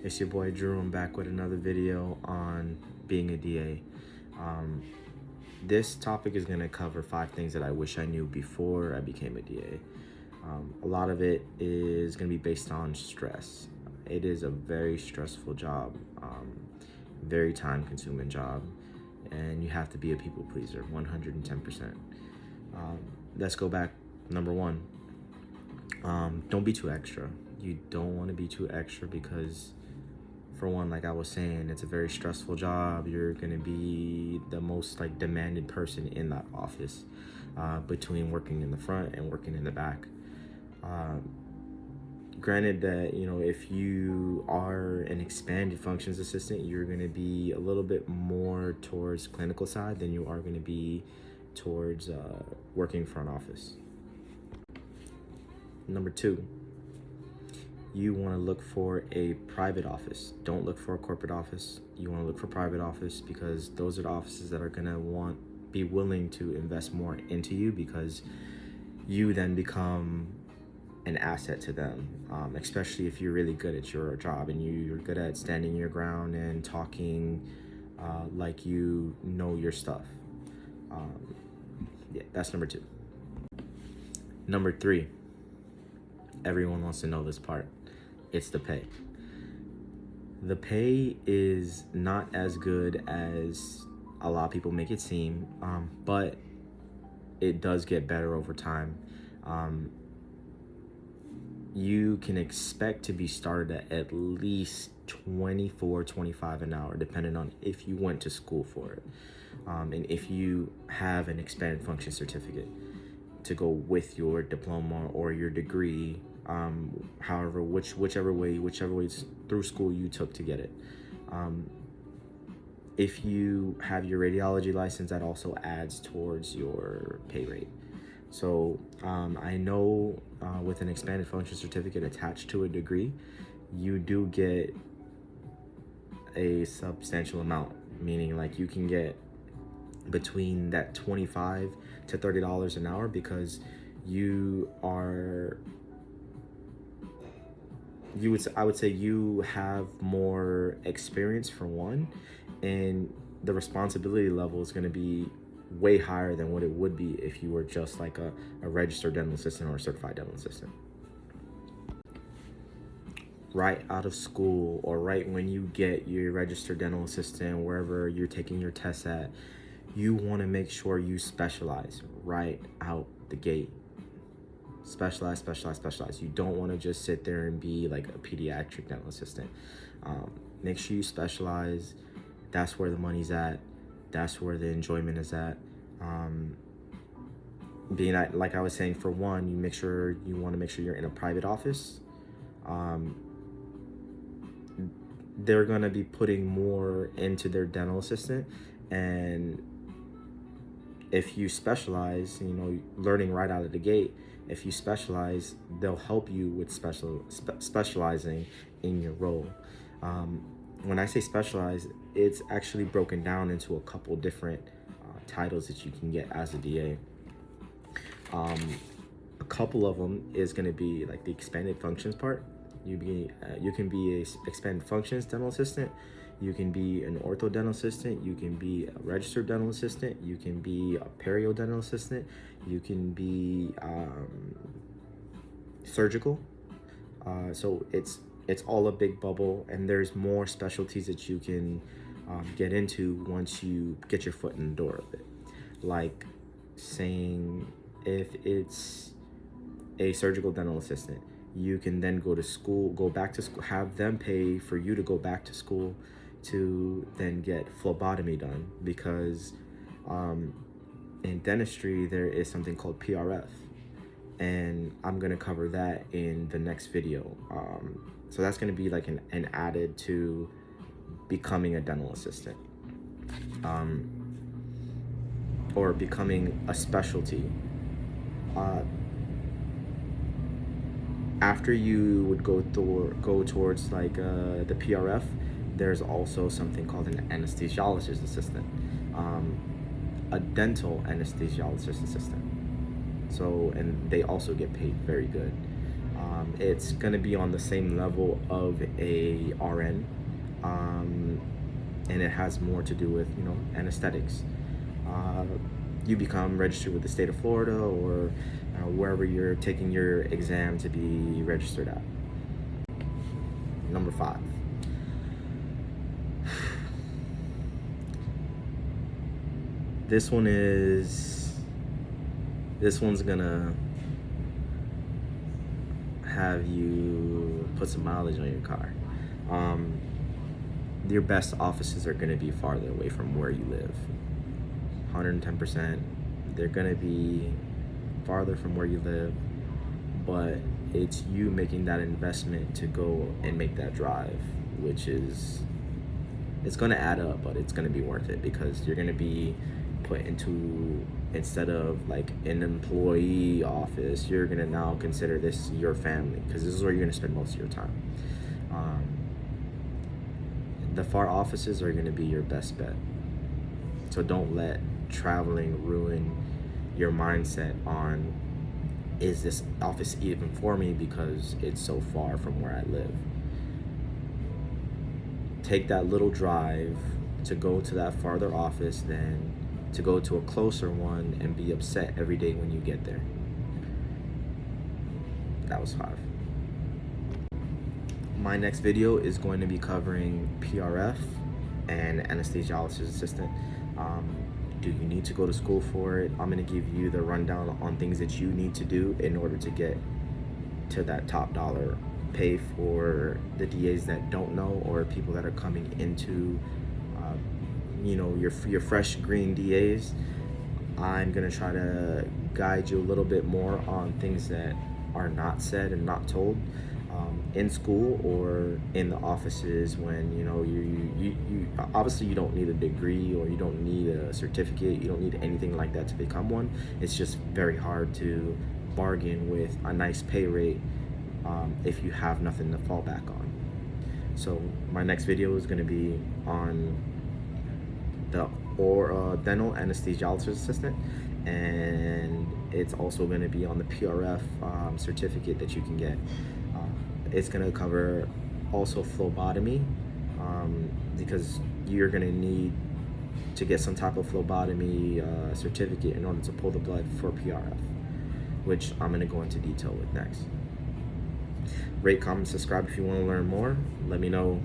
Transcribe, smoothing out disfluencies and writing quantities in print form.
It's your boy Drew. I'm back with another video on being a DA. This topic is going to cover 5 things that I wish I knew before I became a DA. A lot of it is going to be based on stress. It is a very stressful job, very time-consuming job, and you have to be a people pleaser, 110%. Let's go back. Number 1, don't be too extra. You don't want to be too extra because, for one, like I was saying, it's a very stressful job. You're going to be the most demanded person in that office, between working in the front and working in the back. Granted that, if you are an expanded functions assistant, you're going to be a little bit more towards clinical side than you are going to be towards working front office. Number 2, you want to look for a private office. Don't look for a corporate office. You want to look for private office because those are the offices that are going to be willing to invest more into you, because you then become an asset to them, especially if you're really good at your job and you're good at standing your ground and talking like you know your stuff. Yeah, that's number 2. Number 3, everyone wants to know this part. It's the pay. The pay is not as good as a lot of people make it seem, but it does get better over time. You can expect to be started at least $24-25 an hour, depending on if you went to school for it, and if you have an expanded function certificate to go with your diploma or your degree, however, whichever way through school you took to get it. If you have your radiology license, that also adds towards your pay rate. So I know with an expanded function certificate attached to a degree, you do get a substantial amount, meaning you can get between that $25 to $30 an hour, because I would say you have more experience, for one, and the responsibility level is going to be way higher than what it would be if you were just a registered dental assistant or a certified dental assistant. Right out of school, or right when you get your registered dental assistant, wherever you're taking your tests at, you want to make sure you specialize right out the gate. Specialize. You don't want to just sit there and be like a pediatric dental assistant. Make sure you specialize. That's where the money's at. That's where the enjoyment is at. Like I was saying, for one, you want to make sure you're in a private office. They're going to be putting more into their dental assistant, and if you specialize, learning right out of the gate, if you specialize, they'll help you with specializing in your role. When I say specialize, it's actually broken down into a couple different titles that you can get as a DA. A couple of them is going to be the expanded functions part. You can be a expanded functions dental assistant. You can be an ortho dental assistant. You can be a registered dental assistant. You can be a perio dental assistant. You can be surgical. So it's all a big bubble, and there's more specialties that you can get into once you get your foot in the door of it. Like saying, if it's a surgical dental assistant, you can then go back to school, have them pay for you to go back to school to then get phlebotomy done, because in dentistry there is something called PRF, and I'm going to cover that in the next video. So that's going to be an added to becoming a dental assistant, or becoming a specialty. After you would go towards the PRF, there's also something called an anesthesiologist assistant, a dental anesthesiologist assistant. So, and they also get paid very good. It's going to be on the same level of a RN, and it has more to do with, anesthetics. Uh, you become registered with the state of Florida or wherever you're taking your exam to be registered at. Number 5. This one's gonna have you put some mileage on your car. Your best offices are gonna be farther away from where you live. 110%. They're gonna be farther from where you live, but it's you making that investment to go and make that drive, which is, it's gonna add up, but it's gonna be worth it because you're gonna be put into, instead of like an employee office, you're gonna now consider this your family because this is where you're gonna spend most of your time. The far offices are gonna be your best bet. So don't let traveling ruin your mindset on, is this office even for me because it's so far from where I live. Take that little drive to go to that farther office than to go to a closer one and be upset every day when you get there. That was 5. My next video is going to be covering PRF and anesthesiologist assistant. Do you need to go to school for it? I'm going to give you the rundown on things that you need to do in order to get to that top dollar pay for the DAs that don't know, or people that are coming into your fresh green DAs. I'm going to try to guide you a little bit more on things that are not said and not told in school or in the offices when you obviously you don't need a degree or you don't need a certificate, you don't need anything like that to become one. It's just very hard to bargain with a nice pay rate if you have nothing to fall back on. So my next video is going to be on the dental anesthesiologist assistant, and it's also going to be on the PRF certificate that you can get. It's going to cover also phlebotomy, because you're going to need to get some type of phlebotomy certificate in order to pull the blood for PRF, which I'm going to go into detail with next. Rate, comment, subscribe if you want to learn more. Let me know